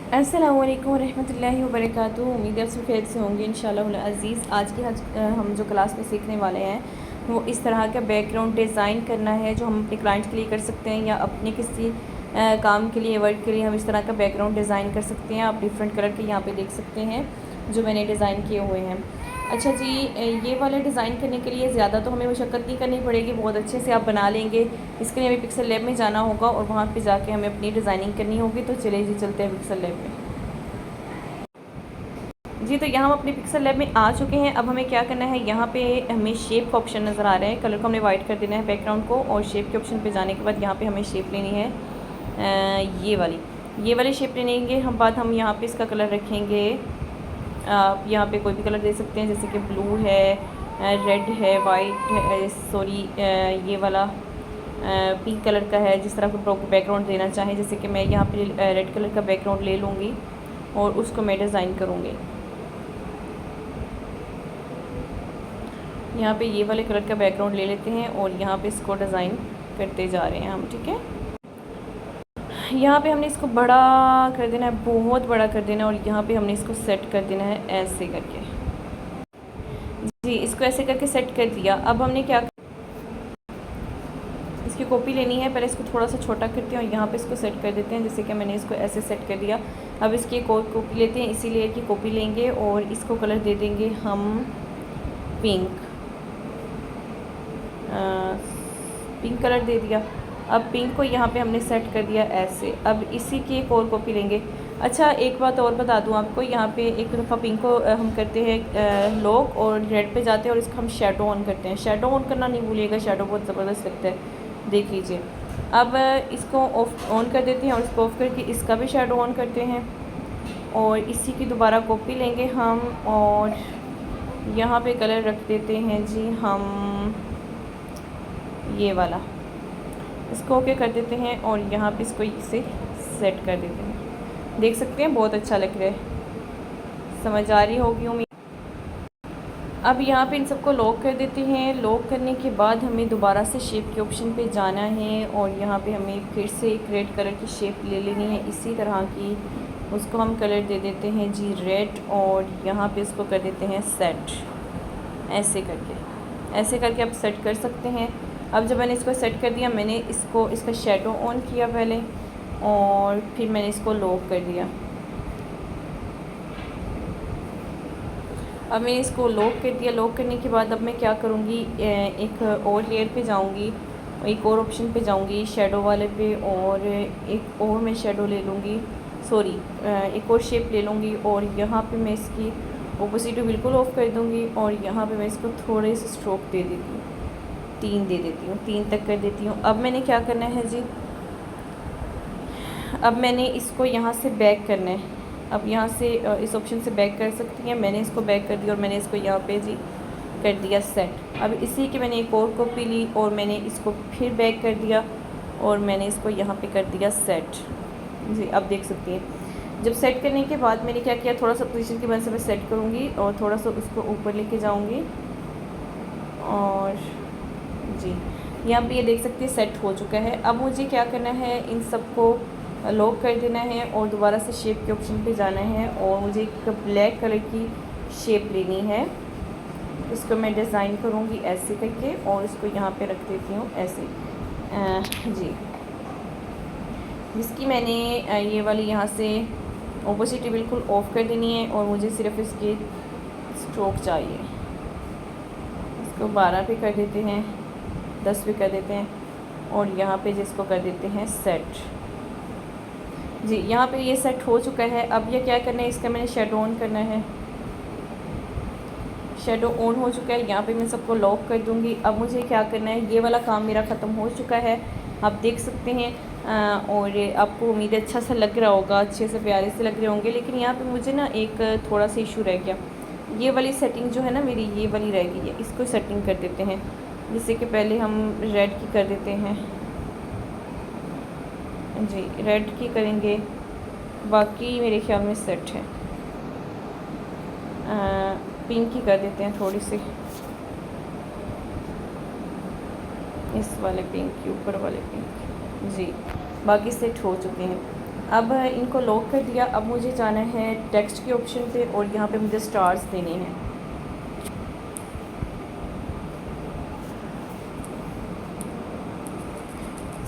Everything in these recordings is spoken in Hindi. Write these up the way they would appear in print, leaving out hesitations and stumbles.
अस्सलामु अलैकुम रहमतुल्लाहि व बरकातुहू। उम्मीद है सब खैर से होंगे इंशाअल्लाह अज़ीज़। आज की हम जो क्लास में सीखने वाले हैं वो इस तरह का बैकग्राउंड डिज़ाइन करना है जो हम अपने क्लाइंट के लिए कर सकते हैं या अपने किसी काम के लिए, वर्क के लिए हम इस तरह का बैकग्राउंड डिज़ाइन कर सकते हैं। आप डिफरेंट कलर के यहाँ पे देख सकते हैं जो मैंने डिज़ाइन किए हुए हैं। अच्छा जी, ये वाले डिज़ाइन करने के लिए ज़्यादा तो हमें मशक्क़त नहीं करनी पड़ेगी, बहुत अच्छे से आप बना लेंगे। इसके लिए हमें पिक्सल लैब में जाना होगा और वहाँ पे जाके हमें अपनी डिज़ाइनिंग करनी होगी। तो चलिए जी चलते हैं पिक्सल लैब में। जी तो यहाँ हम अपने पिक्सल लैब में आ चुके हैं। अब हमें क्या करना है, यहाँ पे हमें शेप का ऑप्शन नज़र आ रहा है। कलर को हमने वाइट कर देना है बैकग्राउंड को, और शेप के ऑप्शन पे जाने के बाद यहाँ पे हमें शेप लेनी है ये वाली शेप लेंगे हम। बाद हम यहाँ पे इसका कलर रखेंगे, आप यहाँ पे कोई भी कलर दे सकते हैं, जैसे कि ब्लू है, रेड है, वाइट है, सॉरी ये वाला पिंक कलर का है। जिस तरह को बैकग्राउंड देना चाहें, जैसे कि मैं यहाँ पे रेड कलर का बैकग्राउंड ले लूँगी और उसको मैं डिज़ाइन करूँगी। यहाँ पे ये वाले कलर का बैकग्राउंड ले लेते हैं और यहाँ पे इसको डिज़ाइन करते जा रहे हैं हम, ठीक है। यहाँ पे हमने इसको बड़ा कर देना है, बहुत बड़ा कर देना है, और यहाँ पे हमने इसको सेट कर देना है ऐसे करके। जी इसको ऐसे करके सेट कर दिया। अब हमने क्या, इसकी कॉपी लेनी है। पहले इसको थोड़ा सा छोटा करते हैं और यहाँ पे इसको सेट कर देते हैं, जैसे कि मैंने इसको ऐसे सेट कर दिया। अब इसकी एक और कॉपी लेते हैं, इसी लेयर की कॉपी लेंगे और इसको कलर दे देंगे हम पिंक। पिंक कलर दे दिया। अब पिंक को यहाँ पे हमने सेट कर दिया ऐसे। अब इसी की एक और कॉपी लेंगे। अच्छा एक बात और बता दूँ आपको, यहाँ पे एक दफ़ा पिंक को हम करते हैं लॉक और रेड पे जाते हैं और इसको हम शेडो ऑन करते हैं। शेडो ऑन करना नहीं भूलिएगा, शेडो बहुत ज़बरदस्त लगता है, देख लीजिए। अब इसको ऑफ ऑन कर देते हैं और इसको ऑफ करके इसका भी शेडो ऑन करते हैं और इसी की दोबारा कॉपी लेंगे हम और यहाँ पे कलर रख देते हैं जी हम ये वाला। इसको ओके कर देते हैं और यहाँ पे इसको इसे सेट कर देते हैं। देख सकते हैं बहुत अच्छा लग रहा है, समझ आ रही होगी उम्मीद। अब यहाँ पे इन सबको लॉक कर देते हैं। लॉक करने के बाद हमें दोबारा से शेप के ऑप्शन पे जाना है और यहाँ पे हमें फिर से एक रेड कलर की शेप ले लेनी है इसी तरह की। उसको हम कलर दे देते हैं जी रेड और यहाँ पे इसको कर देते हैं सेट। ऐसे करके आप सेट कर सकते हैं। अब जब मैंने इसको सेट कर दिया, मैंने इसका शेडो ऑन किया पहले और फिर मैंने इसको लॉक कर दिया। अब मैंने इसको लॉक कर दिया। लॉक करने के बाद अब मैं क्या करूँगी, एक और लेयर पे जाऊँगी, एक और ऑप्शन पे जाऊँगी शेडो वाले पे, और एक और मैं शेडो ले लूँगी, सॉरी एक और शेप ले लूँगी और यहाँ पे मैं इसकी ओपोसिटी बिल्कुल ऑफ कर दूँगी और यहाँ पे मैं इसको थोड़े से स्ट्रोक दे देती हूँ, 3 दे देती हूँ, 3 तक कर देती हूँ। अब मैंने क्या करना है जी, अब मैंने इसको यहाँ से बैक करना है। अब यहाँ से इस ऑप्शन से बैक कर सकती हैं। मैंने इसको बैक कर दिया और मैंने इसको यहाँ पे जी कर दिया सेट। अब इसी की मैंने एक और कॉपी ली और मैंने इसको फिर बैक कर दिया और मैंने इसको यहाँ पे कर दिया सेट जी। अब देख सकती हैं। जब सेट करने के बाद मैंने क्या किया, थोड़ा सा पोजीशन की वजह से मैं सेट करूँगी और थोड़ा सा उसको ऊपर लेके जाऊँगी और जी यहाँ पे ये देख सकते हैं सेट हो चुका है। अब मुझे क्या करना है, इन सबको लॉक कर देना है और दोबारा से शेप के ऑप्शन पे जाना है और मुझे एक ब्लैक कलर की शेप लेनी है। इसको मैं डिज़ाइन करूँगी ऐसे करके और इसको यहाँ पे रख देती हूँ ऐसे जी। जिसकी मैंने ये वाली यहाँ से ओपोसिटी बिल्कुल ऑफ कर देनी है और मुझे सिर्फ इसके स्ट्रोक चाहिए। इसको 12 पे कर देते हैं, 10 पे कर देते हैं और यहाँ पे जिसको कर देते हैं सेट जी। यहाँ पे ये सेट हो चुका है। अब ये क्या करना है, इसका मैंने शेडो ऑन करना है। शेडो ऑन हो चुका है। यहाँ पे मैं सबको लॉक कर दूँगी। अब मुझे क्या करना है, ये वाला काम मेरा ख़त्म हो चुका है, आप देख सकते हैं। और आपको उम्मीद है अच्छा सा लग रहा होगा, अच्छे से प्यारे से लग रहे होंगे। लेकिन यहाँ पे मुझे ना एक थोड़ा सा इशू रह गया। ये वाली सेटिंग जो है ना मेरी, ये वाली रह गई है, इसको सेटिंग कर देते हैं। जैसे कि पहले हम रेड की कर देते हैं जी, रेड की करेंगे, बाकी मेरे ख्याल में सेट है। पिंक की कर देते हैं थोड़ी सी, इस वाले पिंक के ऊपर वाले पिंक जी। बाकी सेट हो चुके हैं। अब इनको लॉक कर दिया। अब मुझे जाना है टेक्स्ट के ऑप्शन पे और यहाँ पे मुझे स्टार्स देने हैं।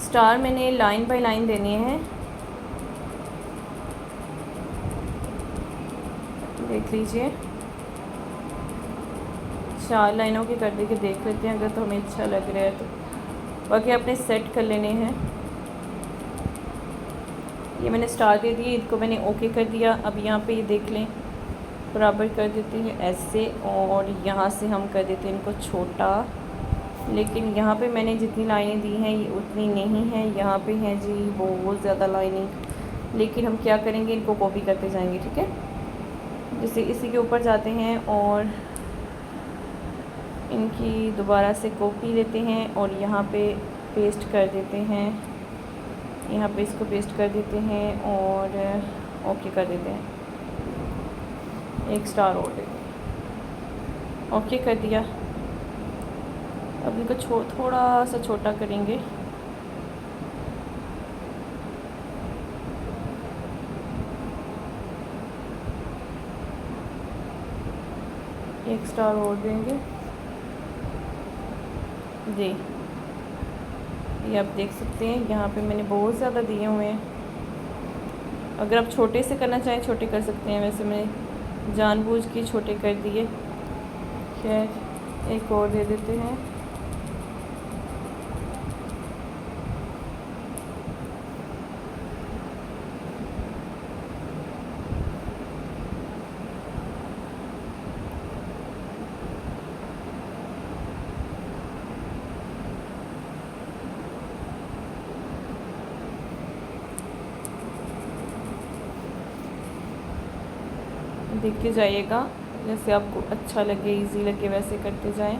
स्टार मैंने लाइन बाय लाइन देने हैं, देख लीजिए 4 लाइनों के कर दे के देख लेते हैं, अगर तो हमें अच्छा लग रहा है तो। बाकी आपने सेट कर लेने हैं। ये मैंने स्टार दे दिए, इनको मैंने ओके कर दिया। अब यहाँ पे ये देख लें, बराबर कर देते हैं ऐसे, और यहाँ से हम कर देते हैं इनको छोटा। लेकिन यहाँ पे मैंने जितनी लाइनें दी हैं ये उतनी नहीं है, यहाँ पे हैं जी बहुत ज़्यादा लाइनिंग। लेकिन हम क्या करेंगे, इनको कॉपी करते जाएंगे, ठीक है। जैसे इसी के ऊपर जाते हैं और इनकी दोबारा से कॉपी लेते हैं और यहाँ पे पेस्ट कर देते हैं, यहाँ पे इसको पेस्ट कर देते हैं और ओके कर देते हैं। एक स्टार और देते हैं, ओके कर दिया। अब इनको थोड़ा सा छोटा करेंगे, एक स्टार और देंगे जी। ये आप देख सकते हैं यहाँ पे मैंने बहुत ज़्यादा दिए हुए हैं। अगर आप छोटे से करना चाहें छोटे कर सकते हैं, वैसे मैंने जानबूझ के छोटे कर दिए। खैर एक और दे देते हैं। देखते जाइएगा, जैसे आपको अच्छा लगे, इजी लगे वैसे करते जाएं।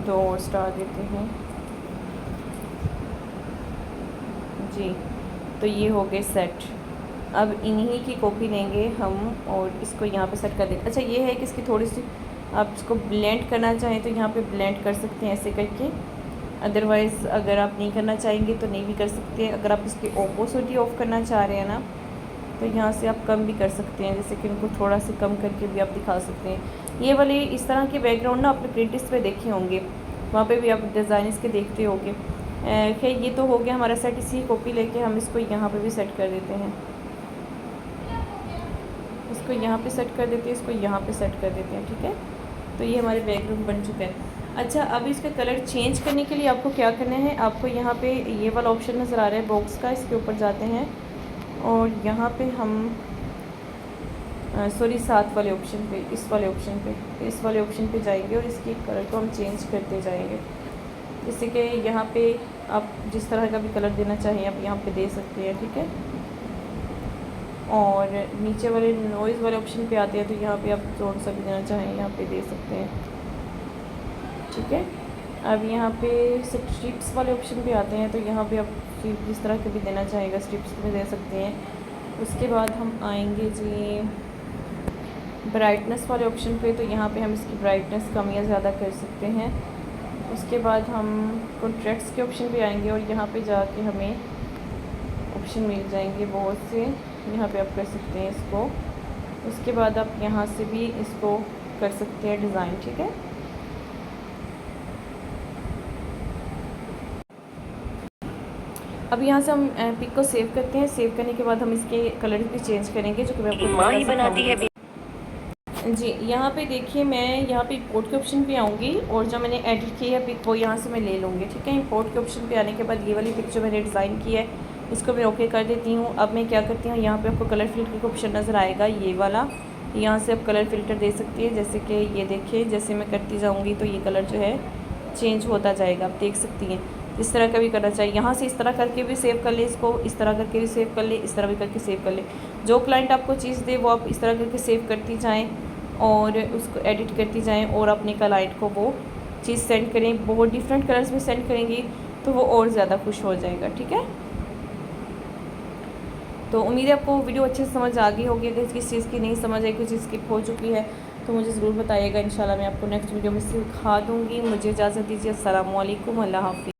दो और स्टार देते हैं जी। तो ये हो गए सेट। अब इन्हीं की कॉपी लेंगे हम और इसको यहाँ पे सेट कर देंगे। अच्छा ये है कि इसकी थोड़ी सी आप इसको ब्लेंड करना चाहें तो यहाँ पे ब्लेंड कर सकते हैं ऐसे करके। अदरवाइज़ अगर आप नहीं करना चाहेंगे तो नहीं भी कर सकते हैं। अगर आप इसके ऑपोजिट ही ऑफ करना चाह रहे हैं ना, तो यहाँ से आप कम भी कर सकते हैं, जैसे कि इनको थोड़ा से कम करके भी आप दिखा सकते हैं। ये वाले इस तरह के बैकग्राउंड ना अपने प्रिंटिस्ट पे देखे होंगे, वहाँ पे भी आप डिज़ाइन इसके देखते होंगे। खैर ये तो हो गया हमारा सेट। इसी कॉपी लेके हम इसको यहाँ पे भी सेट कर देते हैं, इसको यहाँ पे सेट कर देते हैं, इसको यहाँ पे सेट कर देते हैं, ठीक है। तो ये हमारे बैकग्राउंड बन चुका है। अच्छा अब इसका कलर चेंज करने के लिए आपको क्या करना है, आपको यहाँ पे ये वाला ऑप्शन नज़र आ रहा है बॉक्स का, इसके ऊपर जाते हैं और यहाँ पे हम सॉरी 7 वाले ऑप्शन पे, इस वाले ऑप्शन पे जाएंगे और इसके कलर को हम चेंज करते जाएंगे। जैसे कि यहाँ पे आप जिस तरह का भी कलर देना चाहें आप यहाँ पे दे सकते हैं, ठीक है। और नीचे वाले नॉइज़ वाले ऑप्शन पे आते हैं तो यहाँ पे आप जोड़ सा भी देना चाहें यहाँ पे दे सकते हैं, ठीक है। अब यहाँ पे स्ट्रिप्स वाले ऑप्शन पे आते हैं तो यहाँ पे आप जिस तरह के भी देना चाहेगा स्ट्रिप्स में दे सकते हैं। उसके बाद हम आएंगे जी ब्राइटनेस वाले ऑप्शन पे, तो यहाँ पे हम इसकी ब्राइटनेस कम या ज़्यादा कर सकते हैं। उसके बाद हम कॉन्ट्रास्ट के ऑप्शन पे आएंगे और यहाँ पे जाके हमें ऑप्शन मिल जाएंगे बहुत से, यहाँ पे आप कर सकते हैं इसको। उसके बाद आप यहाँ से भी इसको कर सकते हैं डिज़ाइन, ठीक है। अब यहाँ से हम पिक को सेव करते हैं। सेव करने के बाद हम इसके कलर भी चेंज करेंगे, जो कि मैं आपको बनाती है जी। यहाँ पे देखिए मैं यहाँ पे इंपोर्ट के ऑप्शन पे आऊँगी और जो मैंने एडिट की है पिक वो यहाँ से मैं ले लूँगी, ठीक है। इंपोर्ट के ऑप्शन पे आने के बाद ये वाली पिक जो मैंने डिज़ाइन की है इसको मैं ओके कर देती हूँ। अब मैं क्या करती हूँ, यहाँ पे आपको कलर फिल्टर का ऑप्शन नज़र आएगा ये वाला, यहाँ से आप कलर फ़िल्टर दे सकती है। जैसे कि ये देखिए जैसे मैं करती जाऊँगी तो ये कलर जो है चेंज होता जाएगा, आप देख सकती हैं। इस तरह का भी करना चाहिए। यहाँ से इस तरह करके भी सेव कर ले इसको, इस तरह करके भी सेव कर ले, इस तरह भी करके सेव कर ले। जो क्लाइंट आपको चीज़ दे वो आप इस तरह करके सेव करती जाएँ और उसको एडिट करती जाएँ और अपने क्लाइंट को वो चीज़ सेंड करें। बहुत डिफरेंट कलर्स में सेंड करेंगी तो वो और ज़्यादा खुश हो जाएगा। ठीक है, तो उम्मीद है आपको वीडियो अच्छे से समझ आ गई होगी। अगर किस चीज़ की नहीं समझ आई, कुछ चीज़ स्किप हो चुकी है तो मुझे ज़रूर बताइएगा। इंशाल्लाह मैं आपको नेक्स्ट वीडियो में सिखा दूँगी। मुझे इजाज़त दीजिए। अस्सलाम वालेकुम, अल्लाह हाफ़िज़।